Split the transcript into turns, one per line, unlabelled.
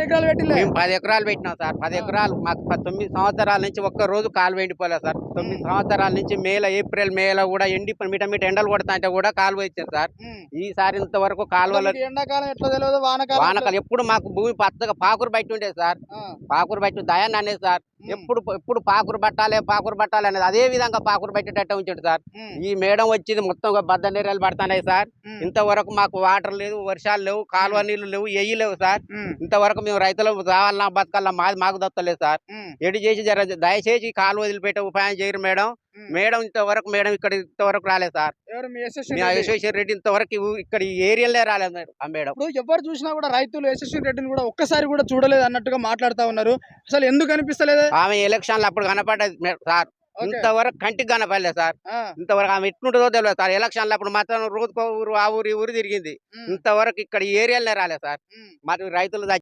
ఎకరాలు పెట్టిలే
మేము 10 ఎకరాలు పెట్టినాం సార్. 10 ఎకరాలు మాకు 9 సంవత్సరాల నుంచి ఒక్క రోజు కాలువ ఎండిపోలేదు సార్. 9 సంవత్సరాల నుంచి ఏప్రిల్ మేలో కూడా మిట మిట ఎండలు కొడతాంటే కూడా కాలువ ఇచ్చారు సార్. ఈసారి ఇంతవరకు కాలువలో
ఎండాకాలం ఎట్లా తెలియదు వానకాలం
వానకాలం ఎప్పుడు మాకు భూమి పచ్చగా పాకురు బయట ఉండేది సార్. పాకురు బయట దయాన్ని అనేది సార్. ఎప్పుడు పాకురు పట్టాలి అనేది అదే విధంగా పాకురు పెట్టేటట్టు ఉంచాడు సార్. ఈ మేడం వచ్చి మొత్తం బద్ద నీళ్ళు పడుతున్నాయి సార్. ఇంతవరకు మాకు వాటర్ లేదు, వర్షాలు లేవు, కాలువ నీళ్లు లేవు, ఎయ్యి లేవు సార్. ఇంతవరకు మేము రైతులు రావాలన్నా బతకాలన్నా మాకు దత్తలేదు సార్. ఎడి చేసి దయచేసి కాలువ వదిలిపెట్టే ఉపాయం చేయరు మేడం. ఇంతవరకు రాలేదు సార్. యశ్వేశ్వర రెడ్డి ఇంతవరకు ఇక్కడ ఈ ఏరియాలే రాలేదు ఆ మేడం.
ఇప్పుడు ఎవరు చూసినా కూడా రైతులు యశస్వి రెడ్డిని కూడా ఒక్కసారి కూడా చూడలేదు అన్నట్టుగా మాట్లాడుతా ఉన్నారు. అసలు ఎందుకు అనిపిస్తలేదు?
ఆమె ఎలక్షన్లు అప్పుడు కనపడ్డది సార్. ఇంతవరకు కంటికి కనపడలేదు సార్. ఇంతవరకు ఆమె ఎట్లుంటుందో తెలియదు సార్. ఎలక్షన్లు అప్పుడు మాత్రం రోజుకో ఊరు ఆ ఊరు ఈ ఊరు తిరిగింది. ఇంతవరకు ఇక్కడ ఈ ఏరియాలనే రాలేదు సార్. మరి రైతులు